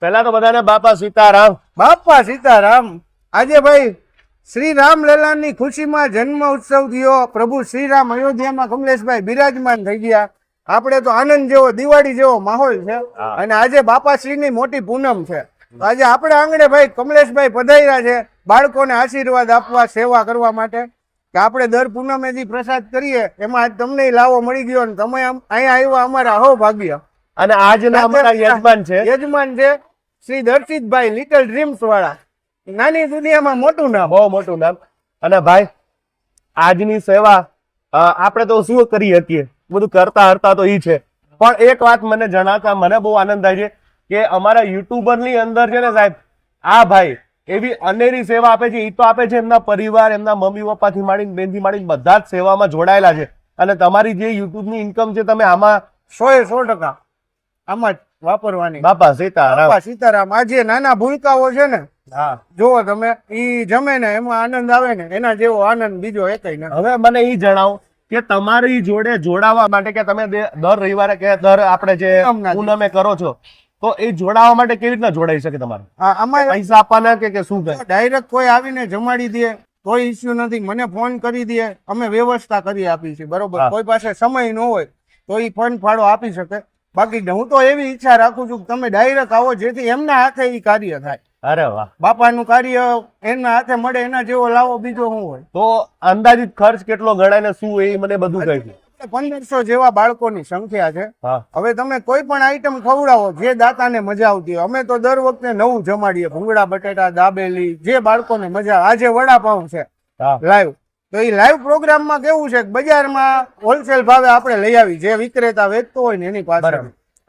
પહેલા તો બધાને બાપા સીતારામ. બાપા સીતારામ. આજે ભાઈ શ્રી રામલલાની ખુશીમાં જન્મ ઉત્સવ થયો. પ્રભુ શ્રીરામ અયોધ્યામાં કમલેશભાઈ બિરાજમાન થઈ ગયા. આપણે તો આનંદ જેવો દિવાળી જેવો માહોલ છે. અને આજે બાપાશ્રીની મોટી પૂનમ છે. તો આજે આપણે આંગણે ભાઈ કમલેશભાઈ પધાર્યા છે બાળકોને આશીર્વાદ આપવા, સેવા કરવા માટે. કે આપણે દર પૂનમે જે પ્રસાદ કરીએ એમાં આજ તમને લાવો મળી ગયો ને તમે અહીંયા આવ્યા, અમારા અહો ભાગ્ય. અને આજના અમારા યજમાન છે શ્રી દર્શિતભાઈ, લિટલ ડ્રીમ્સ વાળા. નાની દુનિયામાં મોટું નામ, બહુ મોટું નામ. અને ભાઈ આજની સેવા આપણે તો શું કરી શકીએ, બધું કરતા હરતા તો ઈ છે. પણ એક વાત મને જણાવતા મને બહુ આનંદ થાય છે કે અમારા યુટ્યુબર ની અંદર છે ને સાહેબ, આ ભાઈ એવી અનેરી સેવા આપે છે. એ તો આપે છે એમના પરિવાર, એમના મમ્મી પપ્પાથી માંડીને બેનથી માંડીને બધા જ સેવામાં જોડાયેલા છે. અને તમારી જે યુટ્યુબ ની ઇન્કમ છે તમે આમાં 100% આમાં જ વાપરવાની. બાપા સીતારામ. બાપા સીતારામ. આજે નાના ભૂલકાઓ છે ને, હા, જોવો તમે, ઈ જમે ને એમાં આનંદ આવે ને એના જેવો આનંદ બીજો એકેય નથી. હવે મને એ જણાવો કે તમારી જોડે જોડાવા માટે કે તમે દર રવિવારે કે દર આપણે જે પૂનમે કરો છો, તો એ જોડાવા માટે કેવી રીતના જોડાઈ શકે તમારે? આમાં પૈસા આપવાના કે શું થાય? ડાયરેક્ટ કોઈ આવીને જમાડી દે કોઈ ઇસ્યુ નથી. મને ફોન કરી દે, અમે વ્યવસ્થા કરી આપી છે. બરોબર, કોઈ પાસે સમય ન હોય તો એ ફંડ ફાળો આપી શકે. બાકી હું તો એવી ઈચ્છા રાખું છું કે તમે ડાયરેક્ટ આવો, જેથી એમના હાથે એ કાર્ય થાય. અરે વાહ, બાપાનું કાર્ય એના હાથે મળે, એના જેવો લાવો બીજો શું હોય. તો અંદાજિત ખર્ચ કેટલો ગણાય ને શું એ મને બધું કહી. 1500 જેવા બાળકોની સંખ્યા છે. હા, હવે તમે કોઈ પણ આઈટમ ખવડાવો જે દાતાને મજા આવતી હોય. અમે તો દર વખતે નવું જમાડીએ, ભૂંગળા બટેટા, દાબેલી, જે બાળકોને મજા. આજે વડાપાઉં છે લાઈવ, તો એ લાઈવ પ્રોગ્રામમાં કેવું છે કે બજારમાં હોલસેલ ભાવે આપણે લઈ આવી, જે વિક્રેતા વેચતો હોય ને એની પાસે,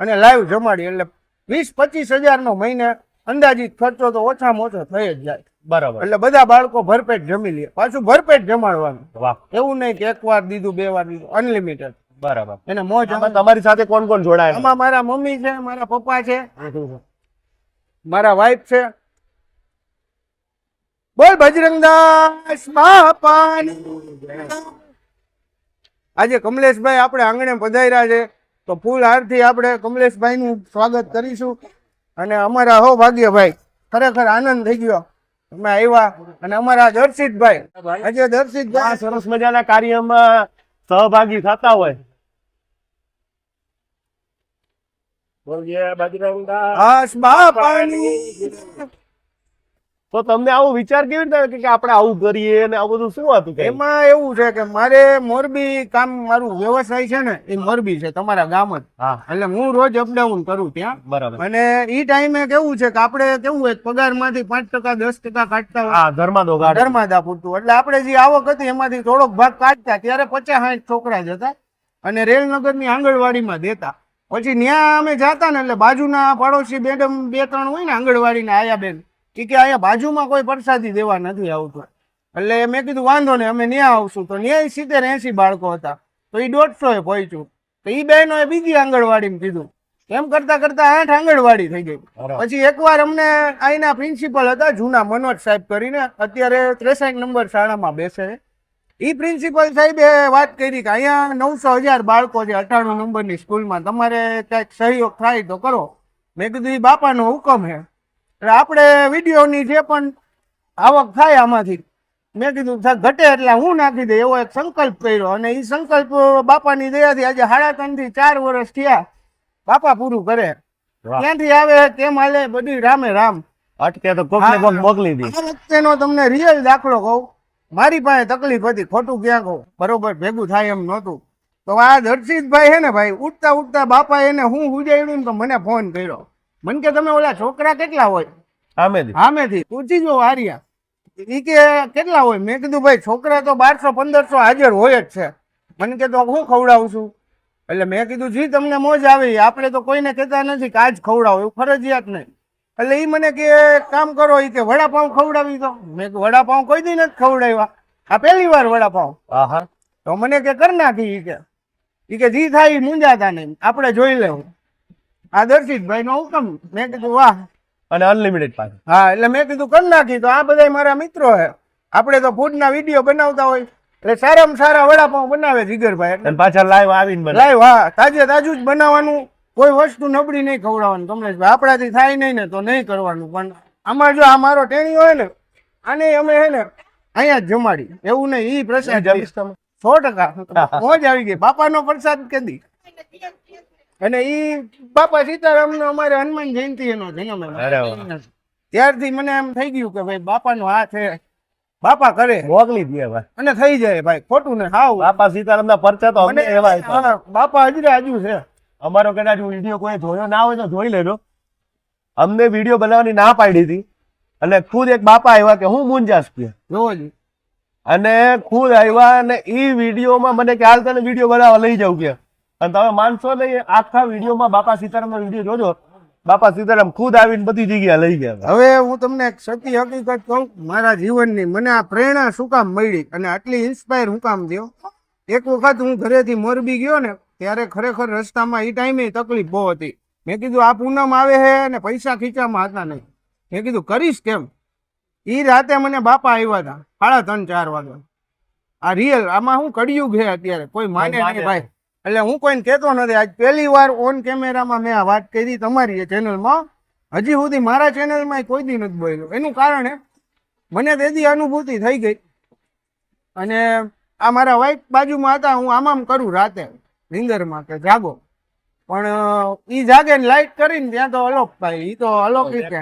અને લાઈવ જમાડી. એટલે 20-25 હજારનો મહિને અંદાજિત ખર્ચો તો ઓછામાં ઓછો થઈ જ જાય. બરાબર. એટલે બધા બાળકો ભરપેટ જમી લે. પાછું ભરપેટ જમાડવાનું. વાહ, એવું નહીં કે 1 વાર દીધું, 2 વાર દીધું, અનલિમિટેડ. બરાબર. એને મોજ. તમારી સાથે કોણ કોણ જોડાય? આમાં મારા મમ્મી છે, મારા પપ્પા છે, મારા વાઈફ છે. બોલ બજરંગદાસ બાપાની. આજે કમલેશભાઈ આપણે આંગણે પધાર્યા છે, તો ફૂલ હારથી આપણે કમલેશભાઈ નું સ્વાગત કરીશું. અને અમારા હો ભાગ્યભાઈ, ખરેખર આનંદ થઈ ગયો તમે આવ્યા. અને અમારા દર્શિતભાઈ, આજે દર્શિતભાઈ સરસ મજાના કાર્યમાં સહભાગી થતા હોય. બોલીએ બજરંગદાસ બાપાની. તો તમને આવો વિચાર કેવી રીતે કે આપણે આવું કરીએ ને આવું બધું શું હતું? એમાં એવું છે કે મારે મોરબી કામ, મારું વ્યવસાય છે ને એ મોરબી છે, તમારા ગામ જ. એટલે હું રોજ અપડાઉન કરું ત્યાં. બરાબર. અને ઈ ટાઈમે કેવું છે કે આપણે કેવું હોય, પગાર માંથી 5% 10% કાઢતા હોય, ધર્માદા પૂરતું. એટલે આપણે જે આવક હતી એમાંથી થોડોક ભાગ કાઢતા. ત્યારે 50-60 છોકરા જ હતા અને રેલનગર ની આંગણવાડીમાં દેતા. પછી ત્યાં અમે જાતા ને એટલે બાજુના પાડોશી મેડમ 2-3 હોય ને આંગણવાડી ના આયા બેન, કે અહીંયા બાજુમાં કોઈ પ્રસાદી દેવા નથી આવતું. એટલે મેં કીધું વાંધો નહીં, અમે ન્યા આવશું. તો ન્યાય 70-80 બાળકો હતા, તો એ 150 પહોંચ્યું. તો એ બહેનોએ બીજી આંગણવાડીમાં કીધું. એમ કરતા કરતા 8 આંગણવાડી થઈ ગઈ. પછી એકવાર અમને અહીંના પ્રિન્સિપલ હતા જૂના, મનોજ સાહેબ કરીને, અત્યારે 63 નંબર શાળામાં બેસે. એ પ્રિન્સિપલ સાહેબે વાત કરી કે અહીંયા 900,000 બાળકો છે 98 નંબરની સ્કૂલમાં, તમારે કંઈક સહયોગ થાય તો કરો. મેં કીધું એ બાપાનો હુકમ છે. એટલે આપણે વિડીયોની જે પણ આવક થાય આમાંથી, મેં કીધું ઘટે એટલે હું નાખી દે, એવો એક સંકલ્પ કર્યો. અને એ સંકલ્પ બાપાની દયાથી આજે 3.5 થી 4 વર્ષ થયા, બાપા પૂરું કરે. ક્યાંથી આવે કેમ હાલે બધી રામે રામ. અટકે તો કોક ને કોક મોકલી દી. આ વખતેનો તમને રિયલ દાખલો કહું. મારી પાસે તકલીફ હતી, ખોટું ક્યાં કહું, બરોબર ભેગું થાય એમ નહોતું. તો આ દર્શિતભાઈ છે ને ભાઈ, ઉઠતા ઉઠતા બાપા એને હું હુજાડ્યું ને તો મને ફોન કર્યો. મને કે તમે ઓલા છોકરા કેટલા હોય સામેથી પૂછી જો હાર્યા, ઈ કે કેટલા હોય? મેં કીધું ભાઈ છોકરા તો 1200-1500 હાજર હોય જ છે. મને કે તો હું ખવડાવું છું. એટલે મેં કીધું જી તમને મોજ આવી, આપણે તો કોઈને કહેતા નથી કે આજ ખવડાવો, એવું ફરજિયાત નહીં. એટલે એ મને કે કામ કરો, એ કે વડાપાઉં ખવડાવી દો. મેં કે વડાપાઉં કોઈ દી નથી ખવડાવ્યા, આ પહેલી વાર વડાપાઉં. તો મને કે કર નાખી. ઈ કે જી થાય મૂંઝાતા નહીં, આપણે જોઈ લેવું. આ દર્શિતભાઈ નો હુકમ. મેં કીધું વાહ. અને અનલિમિટેડ પાછું. હા, એટલે મેં કીધું કરી નાખી. તો આ બધા મારા મિત્રો હે, આપણે તો ફૂડ ના વિડીયો બનાવતા હોય, એટલે સારામાં સારા વડાપાઉં બનાવે જીગરભાઈ. પાછા લાઈવ આવીને લાઈવ, હા, તાજે તાજું જ બનાવવાનું. કોઈ વસ્તુ નબળી નહીં ખવડાવવાની કમલેશભાઈ. આપણાથી થાય નહીં ને તો નહીં કરવાનું. પણ આમાં જો આ મારો ટેણી હોય ને આને અમે હે ને અહીંયા જ જમાડી, એવું નહીં. ઈ પ્રસાદ જમીશ તમે? 100% મોજ આવી ગઈ. બાપાનો પ્રસાદ કદી. અને ઈ બાપા સીતારામનો અમારે હનુમાન જયંતિ એનો જન્મ. અરે વાહ. ત્યારથી મને એમ થઈ ગયું કે ભાઈ બાપાનો હાથ હે, બાપા કરે મોકલી દે ભાઈ. અને થઈ જાય ભાઈ, ખોટું ને હાવ. બાપા સીતારામના પરચા તો અમને એવા હતા. હા, બાપા હજુ છે. અમારો કદાચ વિડીયો કોઈ જોયો ના હોય તો જોઈ લેજો. અમને વિડીયો બનાવવાની ના પાડી હતી અને ખુદ એક બાપા આવ્યા કે હું મુંજાસ કે, જોવો જ. અને ખુદ આવ્યા અને ઈ વિડીયોમાં મને કે હાલ તને વિડીયો બનાવવા લઈ જાવ કે. અને તમે માનશો નહીં, આખા વિડીયોમાં બાપા સીતારામનો વિડીયો જોજો. બાપા સીતારામ ખુદ આવીને બધી જગ્યા લઈ ગયા. હવે હું તમને એક સત્ય હકીકત કહું મારા જીવનની. મને આ પ્રેરણા શું કામ મળી અને આટલી ઇન્સ્પાયર હું કામ થયો. એક વખત હું ઘરેથી મોરબી ગયો ને ત્યારે ખરેખર રસ્તામાં એ ટાઈમે તકલીફ બહુ હતી. મેં કીધું આ પૂનમ આવે છે અને પૈસા ખીચામાં હતા નહીં. મેં કીધું કરીશ કેમ. એ રાતે મને બાપા આવ્યા હતા 3:30-4 વાગે. આ રિયલ આમાં હું કડિયુગ છે અત્યારે, કોઈ માને નહીં ભાઈ. એટલે હું કોઈને કહેતો નથી. આજ પહેલી વાર ઓન કેમેરામાં મેં આ વાત કરી તમારી ચેનલમાં. હજી સુધી મારા ચેનલમાં કોઈ દી નથી બોલ્યો. એનું કારણ હે મને તેથી અનુભૂતિ થઈ ગઈ. અને આ મારા વાઈફ બાજુમાં હતા, હું આમ કરું રાતે નિંદરમાં કે જાગો, પણ ઈ જાગે ને લાઈટ કરીને ત્યાં તો અલોક ભાઈ, ઈ તો અલૌકિક છે.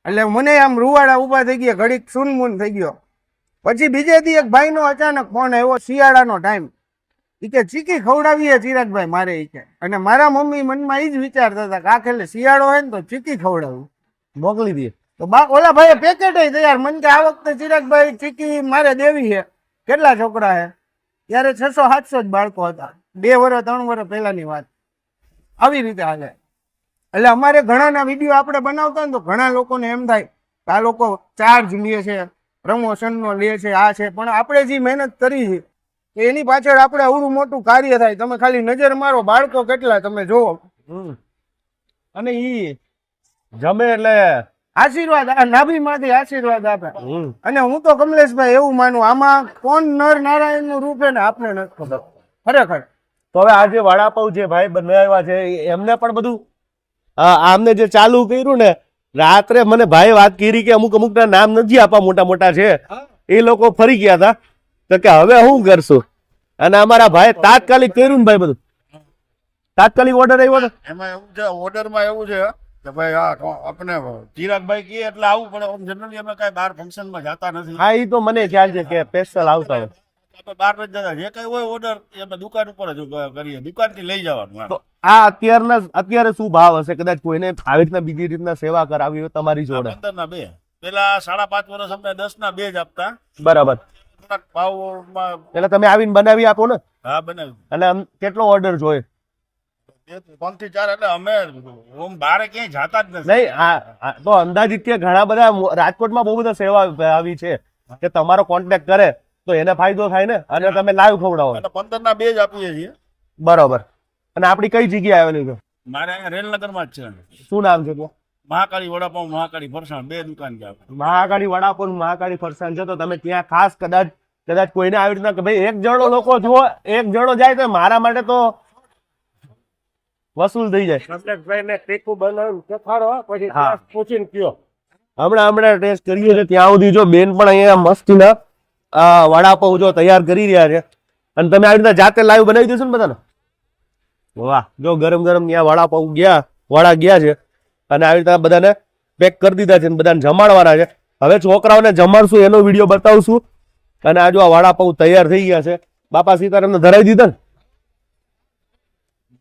એટલે મને આમ રૂવાડા ઉભા થઈ ગયા, ઘડીક સુનમુન થઈ ગયો. પછી બીજે દી એક ભાઈનો અચાનક ફોન આવ્યો, શિયાળાનો ટાઈમ. ઈ કે ચીકી ખવડાવીએ ચિરાગભાઈ મારે, ઈ કે. અને મારા મમ્મી મનમાં ઈ જ વિચારતા હતા કે આ ખેલે શિયાળો હોય ને તો ચીકી ખવડાવું, મોકલી દે. તો ઓલા ભાઈએ પેકેટ તૈયાર. મને કે આ વખતે ચિરાગભાઈ ચીકી મારે દેવી છે. કેટલા છોકરા છે? ત્યારે 600-700 જ બાળકો હતા. 2 વર્ષ 3 વર્ષ પહેલાની વાત. આવી રીતે હાલે. એટલે અમારે ઘણાના વિડીયો આપણે બનાવતા ને તો ઘણા લોકોને એમ થાય કે આ લોકો ચાર્જ લે છે, પ્રમોશનનો લે છે, આ છે. પણ આપણે જે મહેનત કરી છે એની પાછળ આપણે અવડું મોટું કાર્ય થાય. તમે ખાલી નજર મારો, બાળકો કેટલા તમે જોવો. અને ઈ જમે એટલે આશીર્વાદ, આ નાભીમાંથી આશીર્વાદ આપે. અને હું તો કમલેશભાઈ એવું માનું, આમાં કોણ નર નારાયણ નું રૂપ છે ને આપને નથી ખબર ખરેખર. તો હવે આજે વડાપાઉં જે ભાઈ બનાવ્યા છે એમને પણ બધું આમને જે ચાલુ કર્યું ને, રાત્રે મને ભાઈ વાત કરી કે અમુક ના નામ નથી આપવા, મોટા મોટા છે એ લોકો ફરી ગયા હતા. તો કે હવે શું કરશું? અને અમારા ભાઈ તાત્કાલિક કર્યું ને ભાઈ, બધું તાત્કાલિક ઓર્ડર આવ્યો ને. એમાં એવું છે, ઓર્ડરમાં એવું છે કે ભાઈ આ આપણે ચિરાગભાઈ કહે એટલે આવું પડે. જનરલી અમે કાંઈ બહાર ફંક્શનમાં જતા નથી. હા, એ તો મને ખ્યાલ છે કે સ્પેશિયલ આવતા હોય. આપણે બહાર નથી જતા. જે કઈ હોય ઓર્ડર એ અમે દુકાન ઉપર જ કરીએ, દુકાનથી લઈ જવાનું. તો આ અત્યારે શું ભાવ હશે? કદાચ કોઈને આવી રીતના બીજી રીતના સેવા કરાવી હોય તમારી જોડે? 15 ના 2. પેલા 5.5 વર્ષ અમને 10 ના 2 જ આપતા. બરાબર. થોડાક ભાવમાં એટલે તમે આવીને બનાવી આપો ને? હા, બનાવ્યું. અને કેટલો ઓર્ડર જોઈએ? 3 થી 4. એટલે અમે ઓમ બહાર ક્યાંય જાતા જ નથી. નહીં, હા, તો અંદાજિત કે ઘણા બધા રાજકોટમાં બહુ બધા સેવા આવી છે કે તમારો કોન્ટેક્ટ કરે તો એને ફાયદો થાય ને, અને તમે લાઈવ ખવડાવો. એટલે 15 ના 2 જ આપીએ છીએ. બરોબર. અને આપણી કઈ જગ્યાએ આવેલી છે? મારે અહીંયા રેલનગરમાં જ છે. શું નામ છે ત્યાં? મહાકાળી વડાપાઉં, મહાકાળી ફરસાણ, 2 દુકાન છે. મહાકાળી વડાપાઉં, મહાકાળી ફરસાણ છે. તો તમે ત્યાં ખાસ કદાચ કોઈને આવી રીતના કે ભાઈ એક જણો લોકો જુઓ, એક જણો જાય તો મારા માટે તો વસૂલ થઈ જાય. હમણાં ટેસ્ટ કરીએ છીએ. ત્યાં સુધી જો બેન પણ અહીંયા મસ્તીના વડાપાઉં જો તૈયાર કરી રહ્યા છે. અને તમે આવી રીતના જાતે લાઈવ બનાવી દેશો ને બધાને? વાહ, જો ગરમ ગરમ ત્યાં વડાપાઉં વડા ગયા છે અને આવી રીતના બધાને પેક કરી દીધા છે, બધાને જમાડવાના છે. હવે છોકરાઓને જમાડશું એનો વિડીયો બતાવશું. અને આ જો આ વડાપાઉં તૈયાર થઈ ગયા છે. બાપા સીતારામને ધરાવી દીધા ને,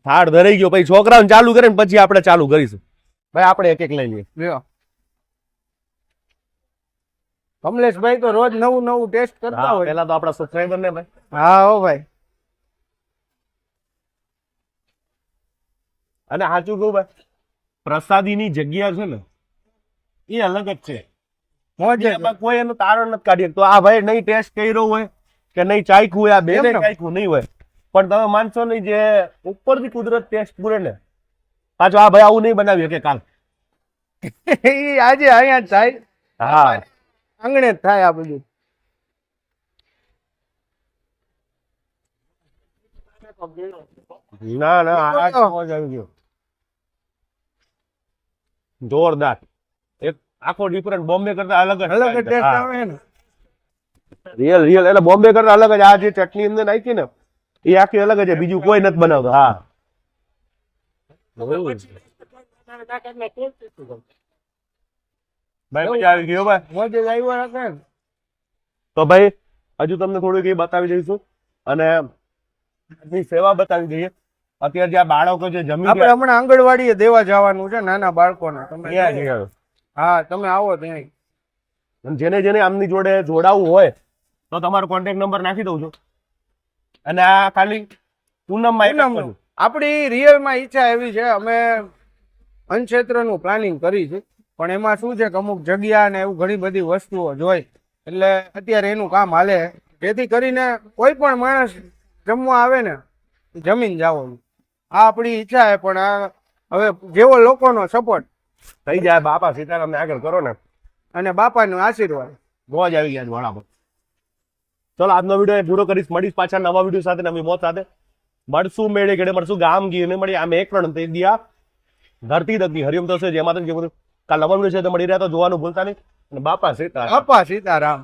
થાળ ધરાઈ ગયો. પછી છોકરાઓને ચાલુ કરે ને પછી આપણે ચાલુ કરીશું. ભાઈ આપણે એક એક લઈ લઈએ. લ્યો. કમલેશભાઈ તો રોજ નવું નવું ટેસ્ટ કરતા હોય. પેલા તો આપણા સબસ્ક્રાઇબર ને ભાઈ. હા હો ભાઈ. અને સાચું કહું ભાઈ, પ્રસાદીની જગ્યા છે ને એ અલગ જ છે. એમાં કોઈ એનું તારણ નથી કાઢી. તો આ ભાઈ નહીં ટેસ્ટ કર્યો હોય કે નહીં ચાખ્યું હોય, આ બેને ચાખ્યું નહીં હોય, પણ તમે માનશો નહીં, જે ઉપરથી કુદરત ટેસ્ટ પૂરે ને, પાછો આ ભાઈ આવું નહીં બનાવ્યું કે કાલ આજે અહીંયા થાય. હા, આંગણે જ થાય આ બધું. ના ના, આ મોજ આવી ગયો. જોરદાર. એક આખો ડિફરન્ટ બોમ્બે કરતા અલગ જ અલગ ટેસ્ટ આવે ને. રિયલ રિયલ એટલે બોમ્બે કરતા અલગ જ. આ જે ચટણી અંદર નાખી ને એ આખી અલગ જ છે, બીજું કોઈ નથી બનાવતો. હા ભાઈ મજા આવી ગયો ભાઈ. મોજે જ આવ્યો રાખે ને. તો ભાઈ હજુ તમને થોડુંક એ બતાવી દઈશું અને એની સેવા બતાવી દઈએ. અત્યારે જે આ બાળકો જે જમી આપણે હમણાં આંગણવાડીએ દેવા જવાનું છે નાના બાળકોને. તમે ગયા હા તમે આવો ત્યાં. અને જેને જેને આમની જોડે જોડાવવું હોય તો તમારો કોન્ટેક્ટ નંબર નાખી દઉં છું. અને આ ખાલી પૂનમમાં આપણી રિયલમાં ઈચ્છા એવી છે, અમે અન્નક્ષેત્રનું પ્લાનિંગ કરી છે, પણ એમાં શું છે કે અમુક જગ્યા ને એવું ઘણી બધી વસ્તુઓ જોઈ એટલે અત્યારે એનું કામ હાલે, જેથી કરીને કોઈ પણ માણસ જમવા આવે ને જમીન જાવો. આ આપણી ઈચ્છા છે, પણ આ હવે જેવો લોકોનો સપોર્ટ થઈ જાય. બાપા સીતારામને આગળ કરો ને અને બાપાનો આશીર્વાદ. મોજ આવી ગયા વડા પર. ચલો આજનો વિડીયો પૂરો કરીશ. મળીશ પાછા નવા વિડીયો સાથે, નવી મોત સાથે. મળશું મેળે ગેડે મળશું ગામ ગીર ને મળી આમ એક પણ તે દિયા ધરતી દગી હરિયમ તો છે જેમાં જે બધું કાલ નવા વિડીયો છે તો મળી રહ્યા તો જોવાનું ભૂલતા નહીં. અને બાપા સીતારામ. બાપા સીતારામ.